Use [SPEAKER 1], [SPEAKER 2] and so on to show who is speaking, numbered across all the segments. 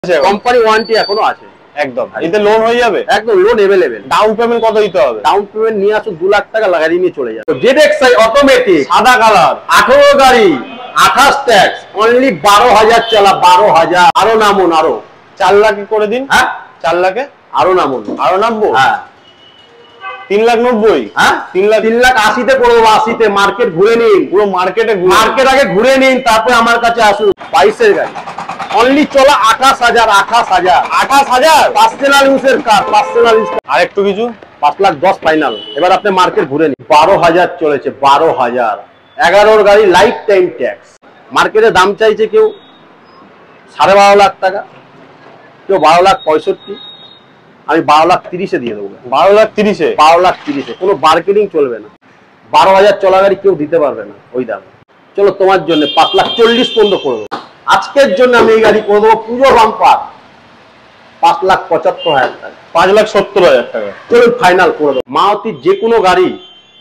[SPEAKER 1] Company warranty এখনো আছে
[SPEAKER 2] একদম। এতে লোন হয়ে যাবে?
[SPEAKER 1] একদম লোন अवेलेबल।
[SPEAKER 2] ডাউন পেমেন্ট কত দিতে হবে?
[SPEAKER 1] ডাউন পেমেন্ট নিয়ে আসুন 2 লাখ টাকা লাগাই নিয়ে চলে যাবে। জেডএক্সআই অটোমেটিক
[SPEAKER 2] সাদা কালার
[SPEAKER 1] 18 গাড়ি 28 ট্যাক্স অনলি 12000 চালা 12000। আরো নামুন আরো
[SPEAKER 2] 4 লাখ করে দিন।
[SPEAKER 1] হ্যাঁ
[SPEAKER 2] 4 লাখে
[SPEAKER 1] আরো নামুন
[SPEAKER 2] আরো নামবো।
[SPEAKER 1] হ্যাঁ
[SPEAKER 2] 3,90,000।
[SPEAKER 1] হ্যাঁ 3,80 তে করবো। 80 তে মার্কেট ঘুরে নিন,
[SPEAKER 2] পুরো মার্কেট
[SPEAKER 1] আগে ঘুরে নিন, তারপরে আমার কাছে আসুন। 22 এর গাড়ি অনলি চলা 28000
[SPEAKER 2] 28,000
[SPEAKER 1] পার্সোনাল ইউজের কার, পার্সোনাল ইউজ।
[SPEAKER 2] আর একটু কিছু
[SPEAKER 1] 5,10,000 ফাইনাল। এবার আপনি মার্কেট ঘুরে নিন। 12,000 চলেছে 12,000। 11 গাড়ি লাইফ টাইম ট্যাক্স। মার্কেটে দাম চাইছে কেউ 12.5 লাখ টাকা, কেউ 12,65,000। আমি 12,30,000 দিয়ে দেবো।
[SPEAKER 2] 12,30,000
[SPEAKER 1] 12,30,000 কোনো বার্গেনিং চলবে না। 12,000 চলা গাড়ি কেউ দিতে পারবে না ওই দাম। চলো তোমার জন্য 5,40,000 পর্যন্ত করে দেবো। আজকের জন্য আমি এই গাড়ি করে দেবো পুরো বাম্পার 5,75,000 টাকা,
[SPEAKER 2] 5,70,000 টাকা।
[SPEAKER 1] চলুন ফাইনাল করে দেবো। মারুতির যে কোনো গাড়ি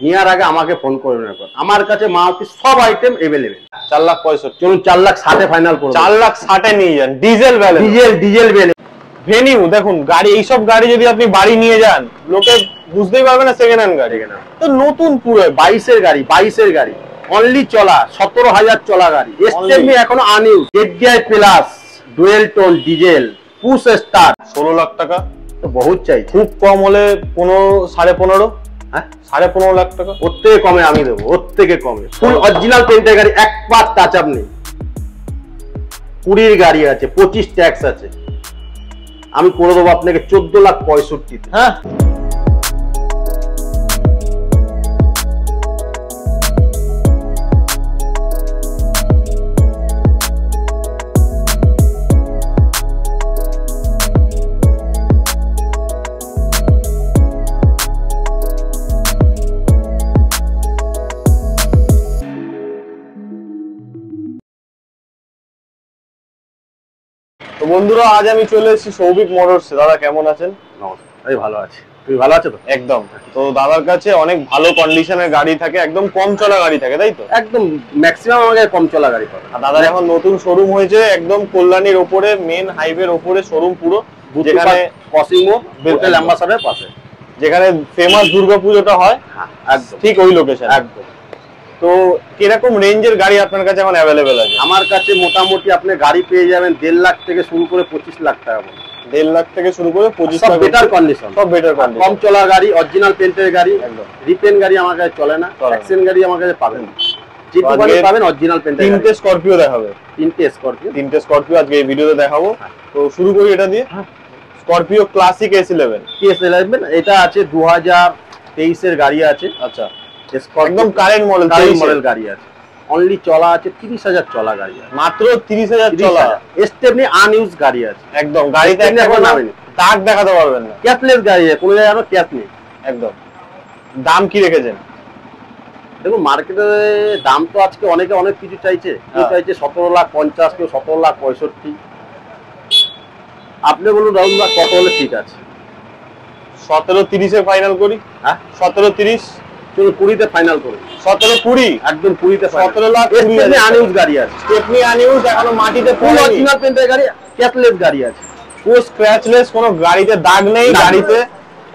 [SPEAKER 1] নেওয়ার আগে আমাকে ফোন করে নেবেন। আমার কাছে মারুতির সব আইটেম अवेलेबल।
[SPEAKER 2] 4,65,000।
[SPEAKER 1] চলুন 4,60,000 ফাইনাল করে
[SPEAKER 2] 4,60,000 নিয়ে যান। ডিজেল ব্যালেন্স,
[SPEAKER 1] ডিজেল বেলে
[SPEAKER 2] ভেনিউ দেখুন। গাড়ি এইসব গাড়ি যদি আপনি বাড়ি নিয়ে যান, লোকে বুঝতেই পারবে না সেকেন্ড হ্যান্ড গাড়ি। তো নতুন পুরো
[SPEAKER 1] 22 এর গাড়ি অনলি চলা 17,000 চলা গাড়ি। এসটেপনি এখনো আনইউজ। জেডডিআই plus dual tone diesel push start
[SPEAKER 2] 16 lakh টাকা
[SPEAKER 1] তো বহুত চাইছে।
[SPEAKER 2] খুব কম হলে 15.5
[SPEAKER 1] হ্যাঁ
[SPEAKER 2] 15.5 লাখ টাকা।
[SPEAKER 1] ওর থেকে কমে আমি দেবো, ওর থেকে কমে। ফুল অরিজিনাল পেন্টের গাড়ি, একবার টাচ আপ নেই। 20 গাড়ি আছে, 25 ট্যাক্স আছে। আমি করে দেবো আপনাকে 14,65,000।
[SPEAKER 2] হ্যাঁ তো বন্ধুরা, আজ আমি চলে এসেছি সৌভিক মোটরসে। দাদা কেমন আছেন?
[SPEAKER 1] নমস্কার, আমি ভালো আছি। তুই ভালো আছো তো?
[SPEAKER 2] একদম। তো দাদার কাছে অনেক ভালো কন্ডিশনের গাড়ি থাকে, একদম কম চলা গাড়ি থাকে, তাই তো?
[SPEAKER 1] একদম ম্যাক্সিমাম আমাকে কম চলা গাড়ি পাবে।
[SPEAKER 2] আর দাদার এখন নতুন শোরুম হয়েছে একদম কল্যাণীর ওপরে, মেন হাইওয়ের ওপরে শোরুম পুরো, যেখানে
[SPEAKER 1] কসিমো হোটেল অ্যাম্বাসাডারের পাশে,
[SPEAKER 2] যেখানে ফেমাস দুর্গাপুজোটা হয়।
[SPEAKER 1] হ্যাঁ একদম
[SPEAKER 2] ঠিক ওই লোকেশন।
[SPEAKER 1] একদম।
[SPEAKER 2] তো কিরকম রেঞ্জের গাড়ি আপনার কাছে এখন অ্যাভেলেবেল আছে?
[SPEAKER 1] আমার কাছে মোটামুটি আপনি গাড়ি পেয়ে যাবেন 1.5 লাখ থেকে শুরু করে 25 লাখ টাকা পর্যন্ত।
[SPEAKER 2] 1.5 লাখ থেকে শুরু করে 25 লাখ।
[SPEAKER 1] বেটার কন্ডিশন,
[SPEAKER 2] সব বেটার কন্ডিশন,
[SPEAKER 1] কম চলা গাড়ি, অরিজিনাল পেন্টের গাড়ি।
[SPEAKER 2] একদম।
[SPEAKER 1] রিপেন গাড়ি আমার কাছে চলে না, অ্যাক্সিডেন্ট গাড়ি আমার কাছে পাবেন। যেটুকু পাবেন অরিজিনাল পেন্টের।
[SPEAKER 2] 3টে স্করপিও দেখাবে।
[SPEAKER 1] 3টে স্করপিও
[SPEAKER 2] আজকে এই ভিডিওতে দেখাবো। তো শুরু করি এটা দিয়ে। Scorpio classic S11।
[SPEAKER 1] এটা আছে 2023 এর গাড়ি আছে।
[SPEAKER 2] আচ্ছা, একদম কারেন্ট মডেল
[SPEAKER 1] গাড়ি আছে। অনলি চলা আছে 30,000 চলা গাড়ি আছে,
[SPEAKER 2] মাত্র 30,000 চলা।
[SPEAKER 1] স্টেপনি আনইউজ গাড়ি আছে।
[SPEAKER 2] একদম গাড়িতে এখন দাগ দেখাতে পারবেন না।
[SPEAKER 1] ক্যাশলেস গাড়ি আছে, কোনো জায়গায় ক্যাশ নেই।
[SPEAKER 2] একদম। দাম কি রেখেছেন?
[SPEAKER 1] দেখুন মার্কেটে দাম তো আজকে অনেকে অনেক কিছু চাইছে। কেউ চাইছে 17,50,000, কেউ 17,65,000। আপনি বলুন রাহুল দা কত হলে ঠিক আছে?
[SPEAKER 2] 17,30 এ ফাইনাল করি। হ্যাঁ 17,30।
[SPEAKER 1] চলো 20-তে ফাইনাল করুন।
[SPEAKER 2] 17,20
[SPEAKER 1] একদম 20-তে।
[SPEAKER 2] 17,20,000
[SPEAKER 1] আনইউজ গাড়ি আছে।
[SPEAKER 2] স্টেপনি আনইউজ, এখনো মাটিতে
[SPEAKER 1] ফুল অরিজিনাল পেন্টের গাড়ি, ক্যাশলেস গাড়ি আছে।
[SPEAKER 2] পুরো স্ক্র্যাচলেস, কোনো গাড়িতে দাগ নেই। গাড়িতে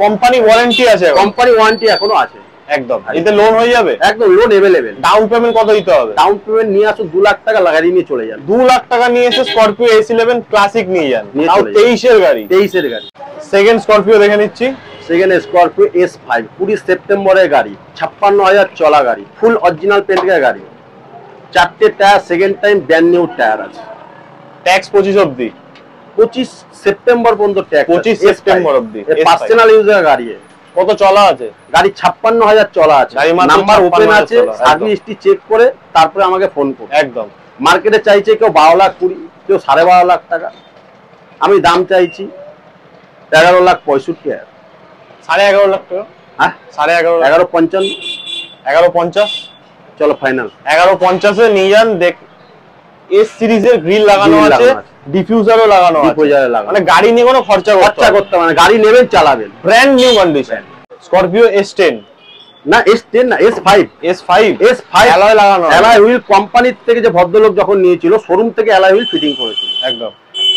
[SPEAKER 2] কোম্পানি ওয়ারেন্টি আছে।
[SPEAKER 1] কোম্পানি ওয়ারেন্টি এখনো আছে।
[SPEAKER 2] একদম। এতে লোন হয়ে যাবে?
[SPEAKER 1] একদম লোন अवेलेबल।
[SPEAKER 2] ডাউন পেমেন্ট কত দিতে হবে?
[SPEAKER 1] ডাউন পেমেন্ট নিয়ে আসুন 2 লাখ টাকা লাগাই নিয়ে চলে যান।
[SPEAKER 2] 2 লাখ টাকা নিয়ে এসে স্করপিও S11 ক্লাসিক নিয়ে যান। তাও 23 এর গাড়ি।
[SPEAKER 1] 23 এর গাড়ি।
[SPEAKER 2] সেকেন্ড স্করপিও দেখে নিচ্ছি।
[SPEAKER 1] সেকেন্ড স্করপিও S5 20 সেপ্টেম্বরের গাড়ি, 56,000 চলা গাড়ি, ফুল অরিজিনাল পেন্টের গাড়ি। 4টে tyre second time brand new tyre আছে।
[SPEAKER 2] ট্যাক্স 25 অবধি।
[SPEAKER 1] 25 সেপ্টেম্বর পর্যন্ত ট্যাক্স।
[SPEAKER 2] 25 সেপ্টেম্বর অবধি।
[SPEAKER 1] পার্সোনাল ইউজার গাড়ি।
[SPEAKER 2] কত চলা আছে?
[SPEAKER 1] গাড়ি 56,000 চলা আছে। নাম্বার ওপেন আছে, সার্ভিস হিস্ট্রি চেক করে তারপরে আমাকে ফোন করুন।
[SPEAKER 2] একদম।
[SPEAKER 1] মার্কেটে চাইছে কেউ 12,20,000, কেউ 12.5 লাখ টাকা। আমি দাম চাইছি 11,65,000।
[SPEAKER 2] 11.5 লাখ টাকা।
[SPEAKER 1] হ্যাঁ
[SPEAKER 2] 11.5।
[SPEAKER 1] 11,55।
[SPEAKER 2] 11.50।
[SPEAKER 1] চলো ফাইনাল
[SPEAKER 2] 11.50 এ নিয়ে যান। দেখ এস সিরিজের গ্রিল লাগানো আছে, ডিফিউজারও লাগানো আছে। মানে গাড়ি নিয়ে কোনো খরচা
[SPEAKER 1] করতে মানে গাড়ি নেবেন চালাবেন,
[SPEAKER 2] brand new condition. Scorpio S10
[SPEAKER 1] না, S10 না, S5।
[SPEAKER 2] অ্যালয় লাগানো।
[SPEAKER 1] অ্যালয় হুইল কোম্পানি থেকে যে ভদ্রলোক যখন নিয়েছিল, শোরুম থেকে অ্যালয় হুইল ফিটিং করেছিল।
[SPEAKER 2] একদম।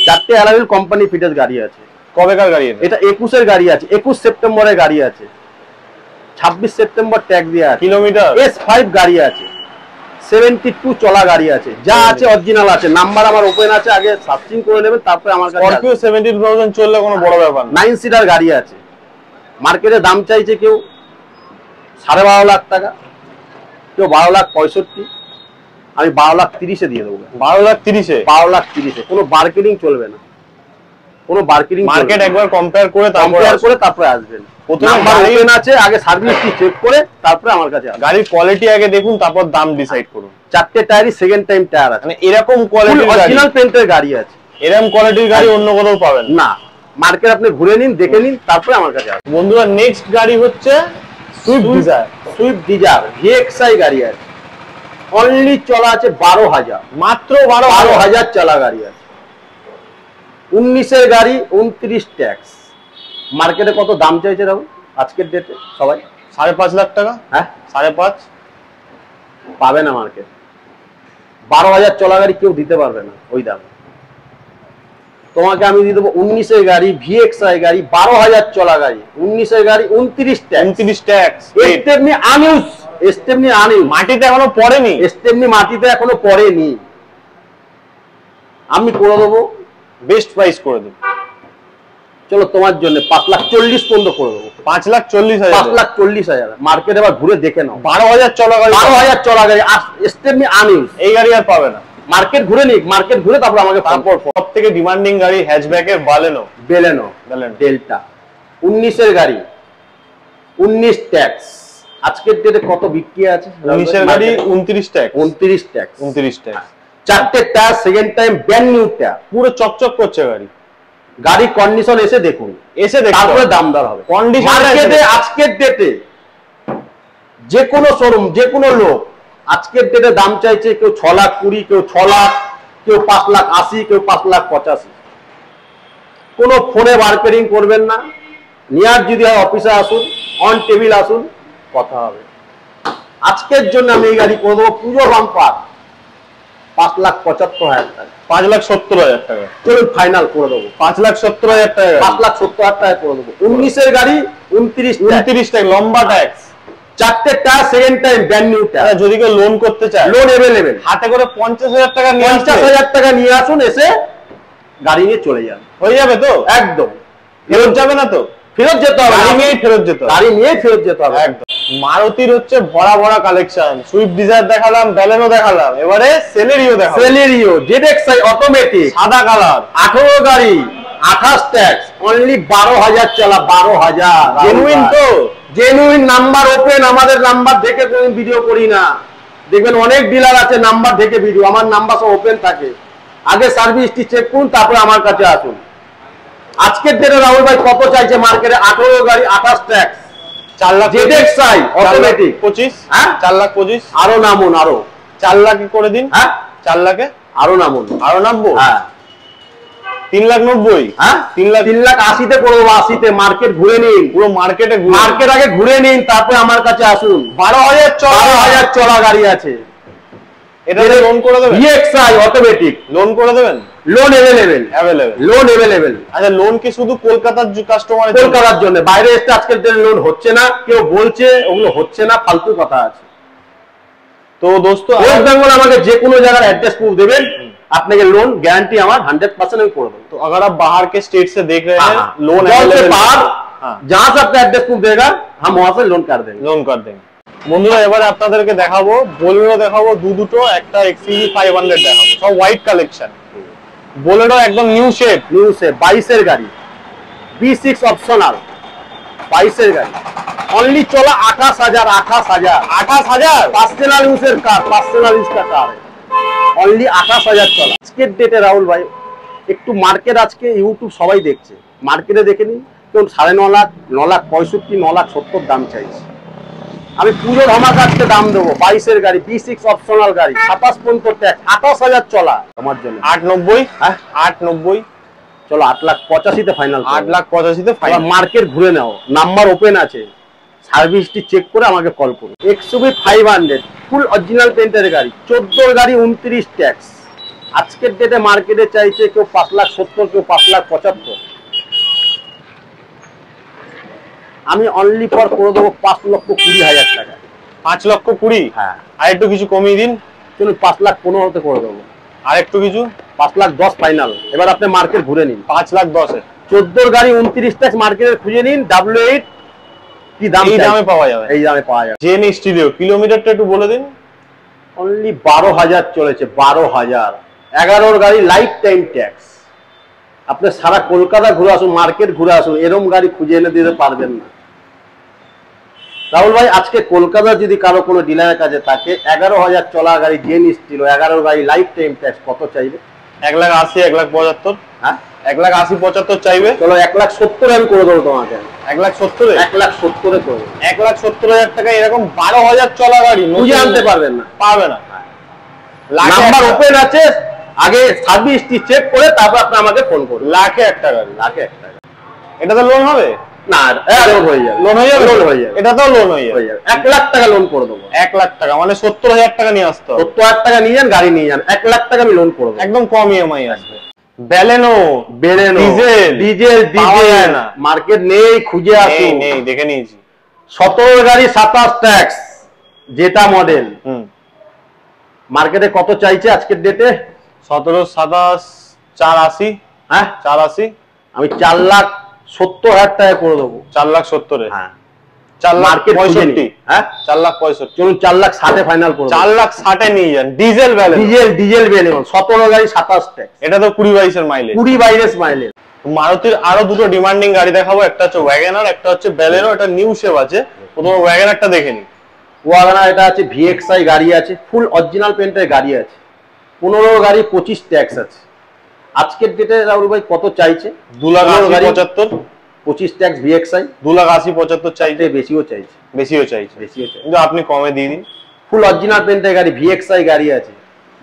[SPEAKER 1] 4টে অ্যালাইল কোম্পানি ফিটেড গাড়ি আছে।
[SPEAKER 2] কবেকার গাড়ি
[SPEAKER 1] এটা 21-এর গাড়ি আছে, 21 সেপ্টেম্বরের গাড়ি আছে, 26 সেপ্টেম্বর ট্যাগ দেওয়া আছে।
[SPEAKER 2] কিলোমিটার
[SPEAKER 1] S5 গাড়ি আছে, 72 চলা গাড়ি আছে, যা আছে অরিজিনাল আছে। নাম্বার আমার ওপেন আছে, আগে সার্চিং করে নেবেন, তারপরে আমার কাছে।
[SPEAKER 2] স্করপিও 17,000 চললে কোনো বড় ব্যাপার না।
[SPEAKER 1] 9 সিটার গাড়ি আছে। মার্কেটে দাম চাইছে কেউ 12.5 লাখ টাকা, কেউ 12,65,000, আমি 12,30,000-এ দিয়ে দেবো।
[SPEAKER 2] 12,30,000?
[SPEAKER 1] 12,30,000, কোনো বার্গেনিং চলবে না, কোনো বার্গেনিং।
[SPEAKER 2] মার্কেট একবার কম্পেয়ার করে
[SPEAKER 1] তারপরে আসবেন। নাম্বার ওপেন আছে, আগে সার্ভিসটি চেক করে তারপরে আমার কাছে আসবেন।
[SPEAKER 2] গাড়ির কোয়ালিটি আগে দেখুন, তারপর দাম ডিসাইড করুন।
[SPEAKER 1] 4টে টায়ারই সেকেন্ড টাইম টায়ার আছে,
[SPEAKER 2] মানে এরকম কোয়ালিটির
[SPEAKER 1] অরিজিনাল পেইন্টের গাড়ি আছে।
[SPEAKER 2] এরকম কোয়ালিটির গাড়ি অন্য কোথাও পাবেন
[SPEAKER 1] না। মার্কেট আপনি ঘুরে নিন, দেখে নিন, তারপরে আমার কাছে আসবেন।
[SPEAKER 2] বন্ধুরা, নেক্সট গাড়ি হচ্ছে Swift Dzire.
[SPEAKER 1] Swift Dzire VXI গাড়ি আছে, অনলি চলা আছে 12,000,
[SPEAKER 2] মাত্র
[SPEAKER 1] 12,000 চলা গাড়ি আছে। 19-এর গাড়ি, 29 ট্যাক্স। মার্কেটে কত দাম চাইছে রাহুল আজকের ডেটে? সবাই
[SPEAKER 2] 5.5 লাখ টাকা।
[SPEAKER 1] হ্যাঁ,
[SPEAKER 2] 5.5
[SPEAKER 1] পাবে না মার্কেট। 12,000 চলা গাড়ি কেউ দিতে পারবে না ওই দাম। তোমাকে আমি দিয়ে দেবো 19-এর গাড়ি VXI গাড়ি, 12,000 চলা গাড়ি, 19-এর গাড়ি, 29
[SPEAKER 2] ট্যাক্স।
[SPEAKER 1] স্টেপনি আনইউজ, স্টেপনি আনইউজ,
[SPEAKER 2] মাটিতে এখনো পড়েনি,
[SPEAKER 1] স্টেপনি মাটিতে এখনো পড়েনি। আমি করে দেবো,
[SPEAKER 2] বেস্ট প্রাইস করে দেবো।
[SPEAKER 1] চলো তোমার জন্য 5,40,000 পর্যন্ত করে দেবো।
[SPEAKER 2] 5,40,000?
[SPEAKER 1] 5,40,000। মার্কেট এবার ঘুরে দেখে নাও।
[SPEAKER 2] 12,000 চলা গাড়ি,
[SPEAKER 1] 12,000 চলা গাড়ি, স্টেপনি আনইউজ।
[SPEAKER 2] এই গাড়ি আর পাবে না।
[SPEAKER 1] মার্কেট ঘুরে নিক, মার্কেট ঘুরে তারপর আমাকে।
[SPEAKER 2] তারপর সব থেকে ডিমান্ডিং গাড়ি হ্যাচব্যাকের বেলেনো
[SPEAKER 1] ডেল্টা, 19-এর গাড়ি, 19 ট্যাক্স। আজকের ডেটে কত বিক্রি আছে?
[SPEAKER 2] 19-এর গাড়ি 29 ট্যাক্স।
[SPEAKER 1] 29 ট্যাক্স।
[SPEAKER 2] 29 ট্যাক্স।
[SPEAKER 1] 4টে tyre second time brand new tyre,
[SPEAKER 2] পুরো চকচক করছে গাড়ি।
[SPEAKER 1] গাড়ি কন্ডিশন এসে দেখুন, তারপরে দামদার হবে। মার্কেটে আজকের ডেটে যে কোনো শোরুম, যে কোনো লোক আজকের ডেটে দাম চাইছে কেউ 6,20,000, কেউ 6 লাখ, কেউ 5,80,000, কেউ 5,85,000। কোনো ফোনে বার্গেনিং করবেন না। নিয়ার যদি হয় অফিসে আসুন, অন টেবিল আসুন, কথা হবে। আজকের জন্য আমি এই গাড়ি করে দেবো পুজো বাম্পার 5,75,000 টাকা।
[SPEAKER 2] 5,70,000 টাকা।
[SPEAKER 1] চলুন ফাইনাল করে দেবো
[SPEAKER 2] 5,70,000 টাকা।
[SPEAKER 1] 5,70,000 টাকা করে দেবো। 19-এর গাড়ি, 29
[SPEAKER 2] ট্যাক্স, লম্বা ট্যাক্স।
[SPEAKER 1] 4টে tyre second time brand new tyre.
[SPEAKER 2] যদি কেউ লোন করতে চায়,
[SPEAKER 1] লোন अवेलेबल।
[SPEAKER 2] হাতে করে 50,000 টাকা নিয়ে
[SPEAKER 1] 50,000 টাকা নিয়ে আসুন, এসে গাড়ি নিয়ে চলে যান।
[SPEAKER 2] হয়ে যাবে তো?
[SPEAKER 1] একদম।
[SPEAKER 2] ফেরত যাবে না তো?
[SPEAKER 1] ফেরত যেতে হবে,
[SPEAKER 2] গাড়ি নিয়েই ফেরত যেতে হবে।
[SPEAKER 1] গাড়ি নিয়েই ফেরত যেতে হবে।
[SPEAKER 2] একদম। মারুতির হচ্ছে ভরা ভরা কালেকশন। সুইফট ডিজায়ার দেখালাম, ব্যালেনো দেখালাম, এবারে সেলেরিও দেখাবো।
[SPEAKER 1] সেলেরিও ZXi অটোমেটিক,
[SPEAKER 2] সাদা কালার,
[SPEAKER 1] 18 গাড়ি, 28 ট্যাক্স, অনলি 12,000 চলা। 12,000
[SPEAKER 2] জেনুইন তো?
[SPEAKER 1] Genuine, number open. আমাদের নাম্বার দেখে কোনো ভিডিও করি না। দেখবেন অনেক ডিলার আছে নাম্বার দেখে ভিডিও, আমার নাম্বার সব ওপেন থাকে। আগে সার্ভিসটি চেক করুন, তারপরে আমার কাছে আসুন। আজকের ডেটে রাহুল ভাই কত চাইছে মার্কেটে? 18 গাড়ি, 28 ট্যাক্স,
[SPEAKER 2] 4 লাখ।
[SPEAKER 1] ZXi automatic
[SPEAKER 2] 25।
[SPEAKER 1] হ্যাঁ,
[SPEAKER 2] 4,25,000।
[SPEAKER 1] আরো নামুন, আরো
[SPEAKER 2] 4 লাখে করে দিন।
[SPEAKER 1] হ্যাঁ,
[SPEAKER 2] 4 লাখে
[SPEAKER 1] আরো নামুন,
[SPEAKER 2] আরো নামবো।
[SPEAKER 1] হ্যাঁ,
[SPEAKER 2] 3,90,000।
[SPEAKER 1] হ্যাঁ,
[SPEAKER 2] 3,80,000
[SPEAKER 1] করে দেবো। 80-তে মার্কেট ঘুরে নিন,
[SPEAKER 2] পুরো মার্কেটে
[SPEAKER 1] মার্কেট আগে ঘুরে নিন, তারপরে আমার কাছে আসুন।
[SPEAKER 2] 12,000 চলা।
[SPEAKER 1] 12,000 চলা গাড়ি আছে।
[SPEAKER 2] এটা লোন করে দেবেন?
[SPEAKER 1] VXi অটোমেটিক,
[SPEAKER 2] লোন করে দেবেন?
[SPEAKER 1] Loan available. Loan available.
[SPEAKER 2] আচ্ছা, লোন কি শুধু কলকাতার কাস্টমারের?
[SPEAKER 1] কলকাতার জন্য, বাইরে এসে আজকের দিনে লোন হচ্ছে না। কেউ বলছে ওগুলো হচ্ছে না, ফালতু কথা আছে।
[SPEAKER 2] তো দোস্ত,
[SPEAKER 1] ওয়েস্ট বেঙ্গল আমাকে যে কোনো জায়গার অ্যাড্রেস প্রুফ দেবেন, আপনাকে लोन गारंटी আমার 100% আমি করে देंगे।
[SPEAKER 2] तो अगर आप बाहर के स्टेट से देख रहे हैं, लोन
[SPEAKER 1] बाहर जहां से आपका एड्रेस प्रूफ देगा, हम वहां से लोन कर देंगे।
[SPEAKER 2] লোন कर देंगे। বন্ধুরা, এবারে আপনাদেরকে দেখাবো বোলেরো দেখাবো, দুটো, একটা XCV 500 দেখাবো, সব হোয়াইট কালেকশন। বোলেরো একদম নিউ শেপ।
[SPEAKER 1] 22 এর গাড়ি, B6 অপশনাল, 22 এর গাড়ি, অনলি চলা 28,000।
[SPEAKER 2] 28,000
[SPEAKER 1] পার্সোনাল ইউজের কার, পার্সোনাল ইউজ का कार है, অনলি 28,000 চলা। আজকের ডেটে রাহুল ভাই একটু মার্কেট, আজকে ইউটিউব সবাই দেখছে, মার্কেটে দেখে নিন। কেউ 9.5 লাখ, 9,65,000, 9,70,000 দাম চাইছে। আমি পুরো ধামাকাতে দাম দেবো। 22 এর গাড়ি, B6 অপশনাল গাড়ি, 27 পর্যন্ত ট্যাক্স, 28,000 চলা। আমার জন্য
[SPEAKER 2] 890।
[SPEAKER 1] হ্যাঁ,
[SPEAKER 2] 890।
[SPEAKER 1] চলো 8,85,000-তে ফাইনাল।
[SPEAKER 2] 8,85,000-তে ফাইনাল।
[SPEAKER 1] মার্কেট ঘুরে নাও, নাম্বার ওপেন আছে, সার্ভিসটি চেক করে আমাকে কল করুন। XUV 500 ফুল অরিজিনাল পেন্টের গাড়ি, 14 গাড়ি, 29 ট্যাক্স, আজকের ডেটে মার্কেটে চাইছে কেউ 5,70,000, কেউ 5,75,000। আমি অনলি ফর করে দেবো 5,20,000 টাকা।
[SPEAKER 2] 5,20,000?
[SPEAKER 1] হ্যাঁ,
[SPEAKER 2] আর একটু কিছু কমিয়ে দিন।
[SPEAKER 1] চলুন 5,15,000 করে দেবো।
[SPEAKER 2] আর একটু কিছু?
[SPEAKER 1] 5,10,000 ফাইনাল। এবার আপনি মার্কেট ঘুরে নিন।
[SPEAKER 2] 5,10,000
[SPEAKER 1] 14 গাড়ি 29 ট্যাক্স মার্কেটে খুঁজে নিন। W8 কি দাম?
[SPEAKER 2] এই দামে পাওয়া যাবে?
[SPEAKER 1] এই দামে পাওয়া যাবে।
[SPEAKER 2] জেন স্টিরিও কিলোমিটারটা একটু বলে দিন।
[SPEAKER 1] অনলি 12,000 চলেছে, 12,000। 11 গাড়ি লাইফ টাইম ট্যাক্স। আপনি সারা কলকাতা ঘুরে আসুন, মার্কেট ঘুরে আসুন, এরম গাড়ি খুঁজে এনে দিতে পারবেন না। রাহুল ভাই, আজকে কলকাতা যদি কারো কোনো ডিলারের কাছে থাকে, 11,000 চলা গাড়ি জেন স্টিল, 11 গাড়ি লাইফ টাইম ট্যাক্স কত চাইবে?
[SPEAKER 2] 1,80,000, 1,75,000।
[SPEAKER 1] হ্যাঁ,
[SPEAKER 2] 1,80,000, 75 চাইবে।
[SPEAKER 1] চলো 1,70,000 আমি করে দেবো তোমাকে।
[SPEAKER 2] 1,70,000?
[SPEAKER 1] 1,70,000 করে দেবো।
[SPEAKER 2] 1,70,000 টাকা এরকম 12,000 চলা গাড়ি
[SPEAKER 1] খুঁজে আনতে পারবেন না,
[SPEAKER 2] পাবে না।
[SPEAKER 1] নাম্বার ওপেন আছে, আগে সার্ভিসটি চেক করে তারপর আপনি আমাকে ফোন করুন।
[SPEAKER 2] লাখে একটা গাড়ি,
[SPEAKER 1] লাখে একটা।
[SPEAKER 2] এটাতে লোন হবে
[SPEAKER 1] না? লোন হয়ে যাবে।
[SPEAKER 2] লোন হয়ে যাবে,
[SPEAKER 1] লোন হয়ে যাবে।
[SPEAKER 2] এটাতেও লোন হয়ে যাবে।
[SPEAKER 1] 1,00,000 টাকা লোন করে দেবো।
[SPEAKER 2] 1,00,000 টাকা মানে 70,000 টাকা নিয়ে আসতে হবে।
[SPEAKER 1] 70,000 টাকা নিয়ে যান, গাড়ি নিয়ে যান, 1,00,000 টাকা আমি লোন করে দেবো।
[SPEAKER 2] একদম কম ইএমআই আসবে। Baleno
[SPEAKER 1] diesel diesel diesel market নেই, খুঁজে আসুন।
[SPEAKER 2] নেই, দেখে নিয়েছি।
[SPEAKER 1] 17 গাড়ি 27 ট্যাক্স, যেটা মডেল। মার্কেটে কত চাইছে আজকের ডেটে?
[SPEAKER 2] 17, 27, 480।
[SPEAKER 1] হ্যাঁ,
[SPEAKER 2] 480।
[SPEAKER 1] আমি 4,70,000 টাকা করে দেবো।
[SPEAKER 2] 4,70,000?
[SPEAKER 1] হ্যাঁ,
[SPEAKER 2] 4,65,000।
[SPEAKER 1] হ্যাঁ,
[SPEAKER 2] 4,65,000।
[SPEAKER 1] চলুন 4,60,000 ফাইনাল করুন।
[SPEAKER 2] 4,60,000 নিয়ে যান। ডিজেল বেলেনো,
[SPEAKER 1] ডিজেল বেলেনো, 17 গাড়ি 27 ট্যাক্স।
[SPEAKER 2] এটা তো 20-22 মাইলেজ।
[SPEAKER 1] 20-22 মাইলেজ।
[SPEAKER 2] মারুতির আরো দুটো ডিমান্ডিং গাড়ি দেখাবো, একটা হচ্ছে ওয়াগনার, একটা হচ্ছে বেলেনো। এটা নিউ শেপ আছে। প্রথমে ওয়াগনারটা দেখে নিন।
[SPEAKER 1] ওয়াগনার এটা আছে, VXI গাড়ি আছে, ফুল অরিজিনাল পেন্টের গাড়ি আছে। 15 গাড়ি 25 ট্যাক্স আছে। আজকের ডেটে রাহুল ভাই কত চাইছে?
[SPEAKER 2] 2,80,75।
[SPEAKER 1] 25 ট্যাক্স VXI
[SPEAKER 2] 2,80,75 চাইছে।
[SPEAKER 1] বেশিও চাইছে,
[SPEAKER 2] বেশিও চাইছে। কিন্তু আপনি কমে দিয়ে দিন।
[SPEAKER 1] ফুল অরিজিনাল পেন্টের গাড়ি VXI গাড়ি আছে,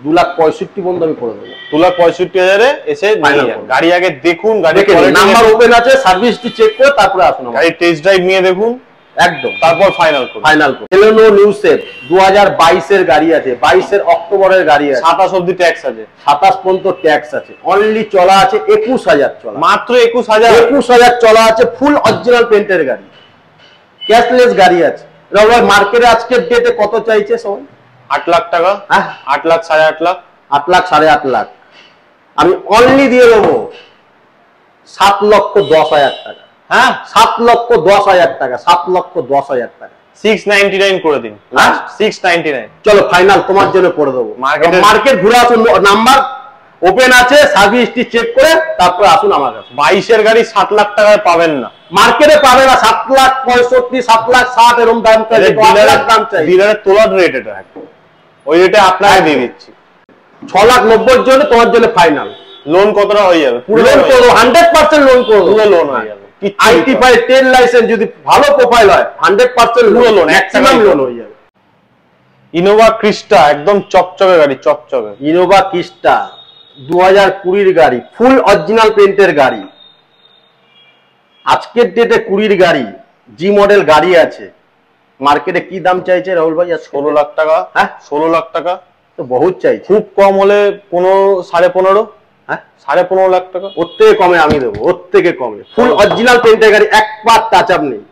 [SPEAKER 1] 2,65,000 পর্যন্ত আমি করে দেবো।
[SPEAKER 2] 2,65,000 এসে নিয়ে যান। গাড়ি আগে দেখুন, গাড়ি
[SPEAKER 1] নাম্বার ওপেন আছে, সার্ভিসটি চেক করে তারপরে আসুন।
[SPEAKER 2] গাড়ি টেস্ট ড্রাইভ নিয়ে দেখুন
[SPEAKER 1] একদম,
[SPEAKER 2] তারপর ফাইনাল করুন।
[SPEAKER 1] বেলেনো নিউ শেপ 2022 এর গাড়ি আছে, 22 অক্টোবরের গাড়ি আছে।
[SPEAKER 2] 27 অবধি ট্যাক্স আছে,
[SPEAKER 1] 27 পর্যন্ত ট্যাক্স আছে। অনলি চলা আছে 21,000 চলা,
[SPEAKER 2] মাত্র 21,000।
[SPEAKER 1] 21,000 চলা আছে, ফুল অরিজিনাল পেন্টের গাড়ি, ক্যাশলেস গাড়ি আছে। মার্কেটে আজকের ডেটে কত চাইছে সবাই?
[SPEAKER 2] 8 লাখ টাকা।
[SPEAKER 1] হ্যাঁ,
[SPEAKER 2] 8 লাখ, 8.5 লাখ।
[SPEAKER 1] 8 লাখ, 8.5 লাখ। আমি অনলি দিয়ে দেবো 7,10,000 টাকা।
[SPEAKER 2] হ্যাঁ,
[SPEAKER 1] 7,10,000 টাকা, 7,10,000 টাকা।
[SPEAKER 2] 699 করে দিন। লাস্ট 699।
[SPEAKER 1] চলো ফাইনাল তোমার জন্য করে দেবো। মার্কেট ঘুরে আসুন, নাম্বার ওপেন আছে, সার্ভিসটি চেক করে তারপর আসুন আমার কাছে।
[SPEAKER 2] 22 এর গাড়ি 7 লাখ টাকায় পাবেন না,
[SPEAKER 1] মার্কেটে পাবে না। 7,65,000, 7,60,000 এরকম দাম চাইছে,
[SPEAKER 2] ডিলারের তোলার রেট এটা, ওই রেটে আপনাকে দিয়ে দিচ্ছি।
[SPEAKER 1] 6,90,000 জন্য তোমার জন্য ফাইনাল।
[SPEAKER 2] লোন কতটা হয়ে যাবে?
[SPEAKER 1] পুরো লোন করবো, 100% লোন করবো।
[SPEAKER 2] পুরো লোন হয়ে যাবে।
[SPEAKER 1] IT5 10 লাইসেন্স যদি ভালো প্রোফাইল হয় 100%
[SPEAKER 2] পুরো লোন,
[SPEAKER 1] ম্যাক্সিমাম লোন হয়ে যাবে।
[SPEAKER 2] ইনোভা ক্রিস্টা একদম চকচকে গাড়ি, চকচকে।
[SPEAKER 1] ইনোভা ক্রিস্টা 2020 গাড়ি, ফুল অরিজিনাল পেন্টের গাড়ি। আজকের ডেটে 20 গাড়ি, জি মডেল গাড়ি আছে। মার্কেটে কি দাম চাইছে রাহুল ভাই?
[SPEAKER 2] 16 লাখ টাকা। হ্যাঁ, 16 লাখ টাকা
[SPEAKER 1] তো বহুত চাইছে।
[SPEAKER 2] খুব কম হলে 15, 15.5।
[SPEAKER 1] হ্যাঁ,
[SPEAKER 2] 15.5 লাখ টাকা।
[SPEAKER 1] ওর থেকে কমে আমি দেবো, ওর থেকে কমে। ফুল অরিজিনাল পেন্টের গাড়ি, এক পার টাচ আপ নেই।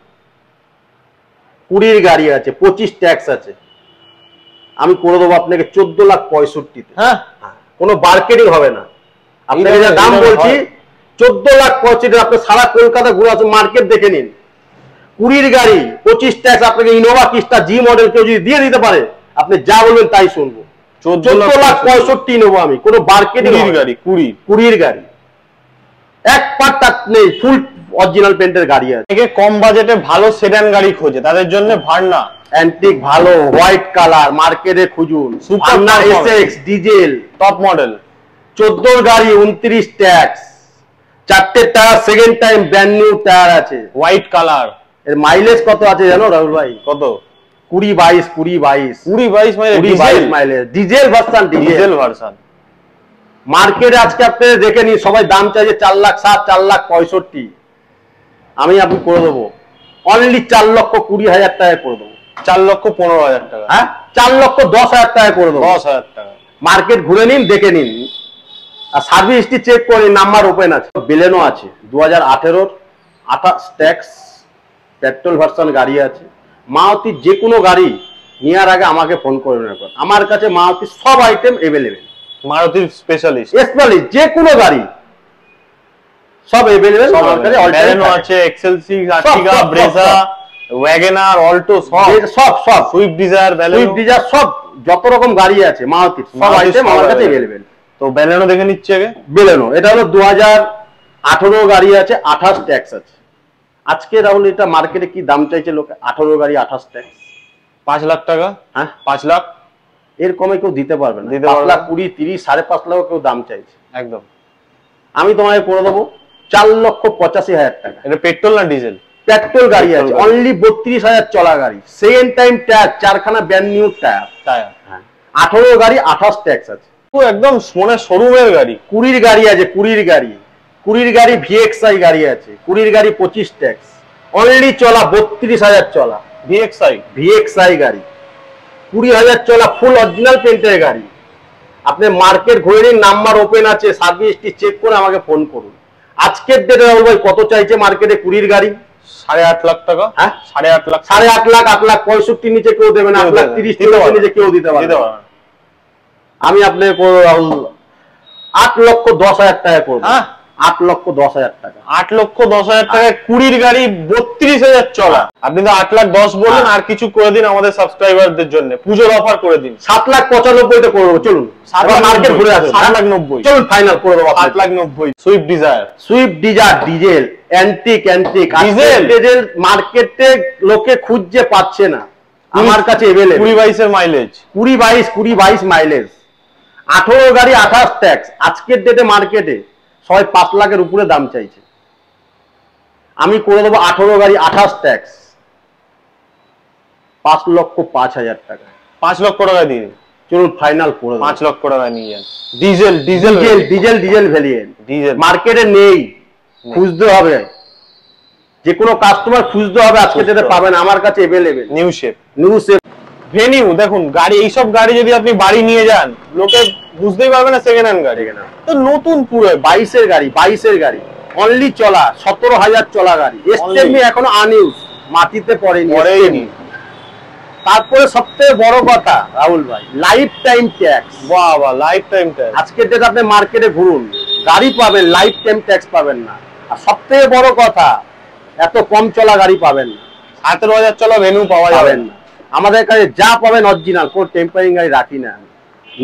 [SPEAKER 1] 20 গাড়ি আছে, 25 ট্যাক্স আছে। আমি করে দেবো আপনাকে 14,65,000।
[SPEAKER 2] হ্যাঁ,
[SPEAKER 1] কোনো মার্কেটিং হবে না। আপনাকে যা দাম বলছি 14,65,000। আপনি সারা কলকাতা ঘুরে আসুন, মার্কেট দেখে নিন। 20 গাড়ি 25 ট্যাক্স আপনাকে ইনোভা ক্রিস্টা জি মডেল কেউ যদি দিয়ে দিতে পারে, আপনি যা বলবেন তাই শুনবো। 14,65,000 নেবো আমি, কোনো মার্কেটিং
[SPEAKER 2] গাড়ি।
[SPEAKER 1] 20 গাড়ি, এক পার টাচ নেই, ফুল অরিজিনাল পেন্টের গাড়ি আছে।
[SPEAKER 2] কম বাজেটে ভালো সেডান গাড়ি খোঁজে, তাদের জন্য ভার্না
[SPEAKER 1] অ্যান্টিক ভালো হোয়াইট কালার মার্কেটে খুঁজুন। Verna SX diesel
[SPEAKER 2] top model,
[SPEAKER 1] 14 গাড়ি 29 ট্যাক্স, 4টে tyre second time brand new tyre আছে,
[SPEAKER 2] হোয়াইট কালার।
[SPEAKER 1] এর মাইলেজ কত আছে জানো রাহুল ভাই?
[SPEAKER 2] কত?
[SPEAKER 1] 20-22 মাইলেজ, ডিজেল ভার্সন। মার্কেটে আজকে আপনি দেখে নিন, সবাই দাম চাইছে 4,60,000, 4,65,000। আমি আপনি করে দেবো অনলি 4,20,000 টাকায় করে দেবো।
[SPEAKER 2] 4,15,000 টাকা।
[SPEAKER 1] হ্যাঁ, 4,10,000 টাকায় করে দেবো।
[SPEAKER 2] 10,000 টাকা।
[SPEAKER 1] মার্কেট ঘুরে নিন, দেখে নিন। আর সার্ভিস হিস্ট্রি চেক করে নাম্বার ওপেন আছে। বেলেনো আছে 2018 28 ট্যাক্স, পেট্রোল ভার্সন গাড়ি আছে। মারুতি যে কোনো গাড়ি নেওয়ার আগে আমাকে ফোন করে নেবেন, আমার কাছে মারুতি সব আইটেম এভেলেবেল।
[SPEAKER 2] মারুতির স্পেশালিস্ট
[SPEAKER 1] যে কোনো গাড়ি সব এভেলেবেল আমার কাছে।
[SPEAKER 2] বেলেনো আছে, এক্সেলসি, আর্টিগা, ব্রেজা, ওয়াগনার, অল্টো, সব সুইফট ডিজায়ার,
[SPEAKER 1] সব যত রকম গাড়ি আছে মারুতির সব আইটেম আমার কাছে এভেলেবেল।
[SPEAKER 2] তো বেলেনো দেখে নিচ্ছে আগে।
[SPEAKER 1] বেলেনো এটা হলো 2018 গাড়ি আছে, 28 ট্যাক্স আছে। আজকে রাহুল এটা মার্কেটে কি দাম চাইছে লোকে? 18 গাড়ি 28 ট্যাক্স,
[SPEAKER 2] 5 লাখ টাকা। হ্যাঁ 5 লাখ,
[SPEAKER 1] এর কমে কেউ দিতে পারবে না। 5 লাখ 20, 30, 5.5 লাখ কেউ দাম চাইছে।
[SPEAKER 2] একদম
[SPEAKER 1] আমি তোমাকে করে দেবো 4,85,000 টাকা।
[SPEAKER 2] এটা পেট্রোল না ডিজেল?
[SPEAKER 1] পেট্রোল গাড়ি আছে, অনলি 32,000 চলা গাড়ি, সেকেন্ড টাইম টায়ার, 4খানা ব্র্যান্ড নিউ টায়ার। হ্যাঁ 18 গাড়ি 28 ট্যাক্স আছে।
[SPEAKER 2] একদম মনে শোরুমের গাড়ি।
[SPEAKER 1] 20 গাড়ি আছে, 20 গাড়ি VXI গাড়ি আছে, 20 গাড়ি 25 ট্যাক্স, অনলি চলা 32,000 চলা। VXI গাড়ি 20,000 চলা, ফুল অরিজিনাল পেন্টের গাড়ি। আপনি মার্কেট ঘুরে নিন, নাম্বার ওপেন আছে, সার্ভিস হিস্ট্রি চেক করে আমাকে ফোন করুন। আজকের ডেটে রাহুল ভাই কত চাইছে মার্কেটে 20 গাড়ি?
[SPEAKER 2] 8.5 লাখ টাকা। হ্যাঁ 8.5 লাখ।
[SPEAKER 1] 8.5 লাখ, 8,65,000 নিচে কেউ দেবে না, 8,30,000 নিচে কেউ দিতে পারবে না। আমি আপনাকে রাহুল 8,10,000 টাকা করবো। 8,10,000 টাকা।
[SPEAKER 2] 8,10,000 টাকায় 20 গাড়ি 32,000 চলা। আপনি তো 8,10,000 বললেন, আর কিছু করে দিন আমাদের সাবস্ক্রাইবারদের জন্য, পুজোর অফার করে দিন।
[SPEAKER 1] 7,95,000 করবো। চলুন মার্কেট ঘুরে আসুন।
[SPEAKER 2] 7,90,000
[SPEAKER 1] চলুন ফাইনাল করে দেবো।
[SPEAKER 2] 7,90,000। Swift Dzire
[SPEAKER 1] diesel, antique diesel মার্কেটে লোকে খুঁজে পাচ্ছে না, আমার কাছে এভেলেবল।
[SPEAKER 2] 20-22 এর মাইলেজ,
[SPEAKER 1] 20-22 মাইলেজ, 18 গাড়ি 28 ট্যাক্স। আজকের ডেটে মার্কেটে সবাই 5 লাখের উপরে দাম চাইছে, আমি করে দেবো 18 গাড়ি 28 ট্যাক্স, 5,05,000 টাকা।
[SPEAKER 2] 5 লক্ষ টাকা দিয়ে
[SPEAKER 1] চলুন ফাইনাল করে
[SPEAKER 2] 5 লক্ষ টাকা নিয়ে যান। ডিজেল ভ্যারিয়েন্ট
[SPEAKER 1] মার্কেটে নেই, খুঁজতে হবে, যে কোনো কাস্টমার খুঁজতে হবে। আজকে যেটা পাবেন আমার কাছে এভেলেবেল।
[SPEAKER 2] নিউ শেপ ভেনিউ দেখুন গাড়ি, এইসব গাড়ি যদি আপনি বাড়ি নিয়ে যান লোকে বুঝতেই পারবে না সেকেন্ড হ্যান্ড গাড়ি। তো নতুন পুরো
[SPEAKER 1] 22 গাড়ি অনলি চলা, 17,000 চলা গাড়ি, এসটেপনি এখনো আনইউজ, মাটিতে পড়েনি। তারপরে সবথেকে বড় কথা রাহুল ভাই, লাইফ টাইম ট্যাক্স।
[SPEAKER 2] বাবা, লাইফ টাইম ট্যাক্স।
[SPEAKER 1] আজকের ডেটে আপনি মার্কেটে ঘুরুন, গাড়ি পাবেন, লাইফ টাইম ট্যাক্স পাবেন না। আর সবথেকে বড় কথা, এত কম চলা গাড়ি পাবেন না।
[SPEAKER 2] 17,000 চলা ভেনু পাওয়া যাবে না।
[SPEAKER 1] আমাদের কাছে যা পাবেন অরিজিনাল, কোন টেম্পারিং গাড়ি রাখি না।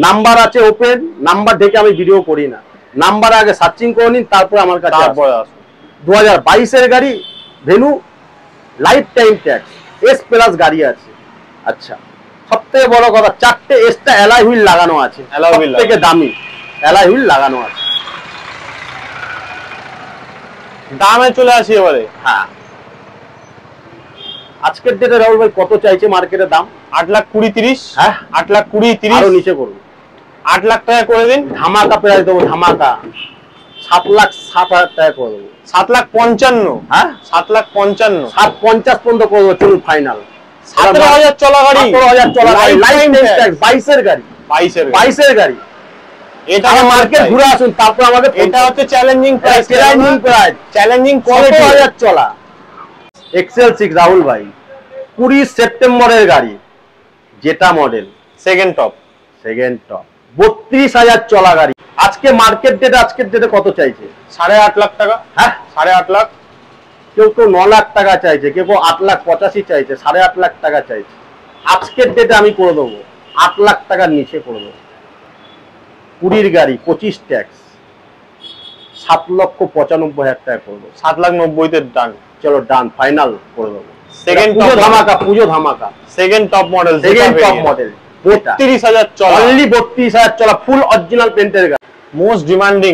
[SPEAKER 1] নাম্বার আছে ওপেন, নাম্বার দেখে আমি ভিডিও করি না, নাম্বার আগে সার্চিং করে নিন, তারপরে আমার কাছে আসুন। 2022 এর গাড়ি venue, life time tax, S+ গাড়ি আছে। আচ্ছা, সবথেকে বড় কথা, 4টে এক্সট্রা অ্যালয় হুইল লাগানো আছে, সবথেকে দামি অ্যালয় হুইল লাগানো আছে।
[SPEAKER 2] দামে চলে আসি এবারে।
[SPEAKER 1] হ্যাঁ, আজকের ডেটে রাহুল ভাই কত চাইছে মার্কেটের দাম?
[SPEAKER 2] 8,20,30।
[SPEAKER 1] হ্যাঁ
[SPEAKER 2] 8,20,30
[SPEAKER 1] আরো নিচে করুন,
[SPEAKER 2] 8 লাখ টাকা করে দিন।
[SPEAKER 1] ধামাকা প্রাইস দেবো, ধামাকা 7,07,000 টাকা করে দেবো।
[SPEAKER 2] 7,55,000। হ্যাঁ 7,55,000,
[SPEAKER 1] 7,50 পর্যন্ত করে দেবো। চলুন ফাইনাল।
[SPEAKER 2] 17,000 চলা গাড়ি,
[SPEAKER 1] 17,000 চলা গাড়ি, লাইফ টাইম ট্যাক্স, 22 এর গাড়ি, 22 এর গাড়ি।
[SPEAKER 2] এটা
[SPEAKER 1] মার্কেট ঘুরে আসুন, তারপর আমাকে।
[SPEAKER 2] এটা হচ্ছে চ্যালেঞ্জিং প্রাইস,
[SPEAKER 1] চ্যালেঞ্জিং কোয়ালিটি। 17,000 চলা XL6 রাহুল ভাই, 20 সেপ্টেম্বরের গাড়ি, যেটা মডেল, সেকেন্ড টপ, 32,000 চলা গাড়ি। আজকে মার্কেট ডেটে, আজকের ডেটে কত চাইছে?
[SPEAKER 2] 8.5 লাখ টাকা। হ্যাঁ 8.5 লাখ।
[SPEAKER 1] কেউ 9 লাখ টাকা চাইছে, কেউ 8,85,000 চাইছে, 8.5 লাখ টাকা চাইছে। আজকের ডেটে আমি করে দেবো 8 লাখ টাকার নিচে করে দেবো। 20 গাড়ি 25 ট্যাক্স, 7,95,000 টাকা করবো।
[SPEAKER 2] 7,90,000 ডান।
[SPEAKER 1] চলো ডান, ফাইনাল করে দেবো।
[SPEAKER 2] সেকেন্ড
[SPEAKER 1] পুজো ধামাকা,
[SPEAKER 2] সেকেন্ড টপ মডেল, 32,000 চলা,
[SPEAKER 1] অনলি 32,000 চলা, ফুল অরিজিনাল পেন্টের গাড়ি।
[SPEAKER 2] Most demanding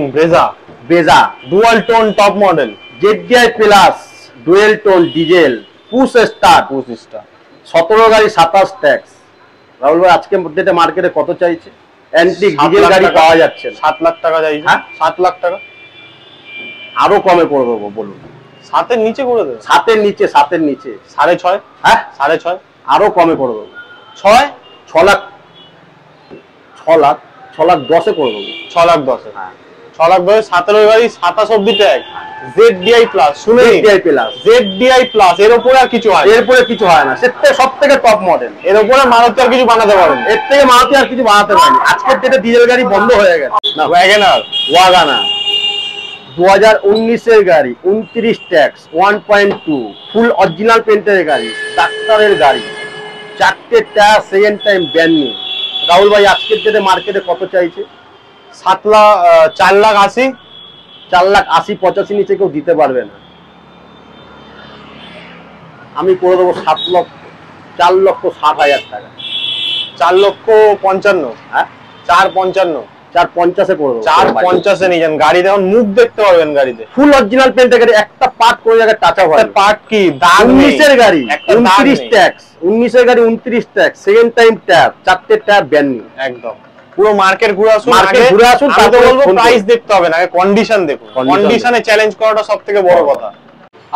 [SPEAKER 2] Brezza dual tone top model,
[SPEAKER 1] ZDI plus dual tone diesel, push start. 17 গাড়ি 27 ট্যাক্স। রাহুল ভাই আজকে ডেটে মার্কেটে কত চাইছে? অ্যান্টিক ডিজেল গাড়ি পাওয়া যাচ্ছে
[SPEAKER 2] 7 লাখ টাকা চাইছে। হ্যাঁ 7 লাখ টাকা।
[SPEAKER 1] আরো কমে করে দেবো, বলুন।
[SPEAKER 2] 7 এর নিচে করে দেবো।
[SPEAKER 1] 7 এর নিচে, 6.5। হ্যাঁ 6.5, আরো কমে করে দেবো। 6 লাখ 10 করে দেবো।
[SPEAKER 2] 6,10,000। হ্যাঁ 6,10,17 গাড়ি 27 অব্দি ট্যাগ, ZDI প্লাস, শুনে
[SPEAKER 1] ZDI প্লাস,
[SPEAKER 2] ZDI প্লাস, এর উপরে আর কিছু হয় না,
[SPEAKER 1] এরপরে কিছু হয় না, সেটা সব থেকে টপ মডেল।
[SPEAKER 2] এর উপরে মারুতি আর কিছু বানাতে পারেন,
[SPEAKER 1] এর থেকে মারুতি আর কিছু বানাতে পারেনি। আজকের ডেটে ডিজেল গাড়ি বন্ধ হয়ে গেছে। না,
[SPEAKER 2] ওয়াগনার,
[SPEAKER 1] ওয়াগানা 2019 এর গাড়ি, 29 ট্যাক্স, 1.2, ফুল অরিজিনাল পেন্টের গাড়ি, ডাক্তারের গাড়ি, 4টে tyre, second time brand new. Rahul ভাই আজকের ডেটে মার্কেটে কত চাইছে?
[SPEAKER 2] 4,80,000,
[SPEAKER 1] 4,80,85 নিচে কেউ দিতে পারবে না। আমি করে দেবো 4,60,000 টাকা।
[SPEAKER 2] 4,55,000,
[SPEAKER 1] হ্যাঁ,
[SPEAKER 2] 4,55,000,
[SPEAKER 1] 4,50 করে দেবো।
[SPEAKER 2] 4,50 নিয়ে যান। গাড়ি দেখুন, মুখ দেখতে পারবেন গাড়িতে,
[SPEAKER 1] ফুল অরিজিনাল পেন্টের গাড়ি, একটা পার্ট কোনো জায়গায় টাচ আপ হয় না।
[SPEAKER 2] পার্ট কি দাগ নেই।
[SPEAKER 1] 19 এর গাড়ি,
[SPEAKER 2] একটা দাগ
[SPEAKER 1] 29
[SPEAKER 2] নেই।
[SPEAKER 1] ট্যাক্স, 19 এর গাড়ি, 29 ট্যাক্স, সেকেন্ড টাইম ট্যাপ, 4টে ট্যাপ ব্যান নিউ।
[SPEAKER 2] একদম পুরো মার্কেট ঘুরে আসুন,
[SPEAKER 1] মার্কেট
[SPEAKER 2] আগে
[SPEAKER 1] ঘুরে আসুন,
[SPEAKER 2] আমি তো
[SPEAKER 1] তারপরে
[SPEAKER 2] বলবো
[SPEAKER 1] ফোন
[SPEAKER 2] প্রাইস
[SPEAKER 1] করুন।
[SPEAKER 2] দেখতে হবে না, আগে কন্ডিশন দেখুন।
[SPEAKER 1] Condition
[SPEAKER 2] কন্ডিশনে চ্যালেঞ্জ করাটা সবথেকে বড় কথা।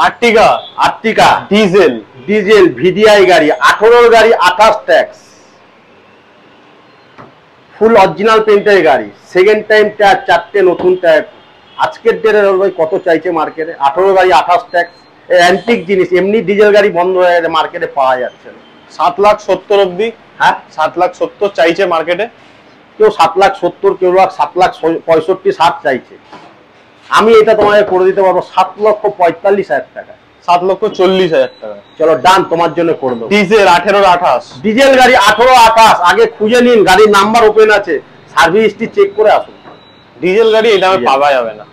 [SPEAKER 2] আর্টিকা,
[SPEAKER 1] আর্টিকা
[SPEAKER 2] ডিজেল,
[SPEAKER 1] ডিজেল ভিডিআই গাড়ি, 18 গাড়ি, 28 ট্যাক্স, ফুল অরিজিনাল পেন্টের গাড়ি, সেকেন্ড টাইম ট্যাপ, 4টে নতুন ট্যাপ। আজকের ডেটে ভাই কত চাইছে মার্কেটে? 18 গাড়ি, 28 ট্যাক্স, অ্যান্টিক জিনিস। এমনি ডিজেল গাড়ি বন্ধ হয়ে গেছে, মার্কেটে পাওয়া যাচ্ছে না।
[SPEAKER 2] 7,70,000 অব্দি,
[SPEAKER 1] হ্যাঁ,
[SPEAKER 2] 7,70,000 চাইছে মার্কেটে।
[SPEAKER 1] কেউ 7,70,000, কেউ 7,65,000, 60 চাইছে। আমি এটা তোমাকে করে দিতে পারবো 7,45,000 টাকা।
[SPEAKER 2] 7,40,000 টাকা।
[SPEAKER 1] চলো ডান, তোমার জন্য করে দেবো।
[SPEAKER 2] ডিজেল 18-28,
[SPEAKER 1] ডিজেল গাড়ি 18-28, আগে খুঁজে নিন, গাড়ির নাম্বার ওপেন আছে, সার্ভিস হিস্ট্রি চেক করে আসুন।
[SPEAKER 2] ডিজেল গাড়ি এই দামে
[SPEAKER 1] ডিজেল।
[SPEAKER 2] পাওয়া যাবে না।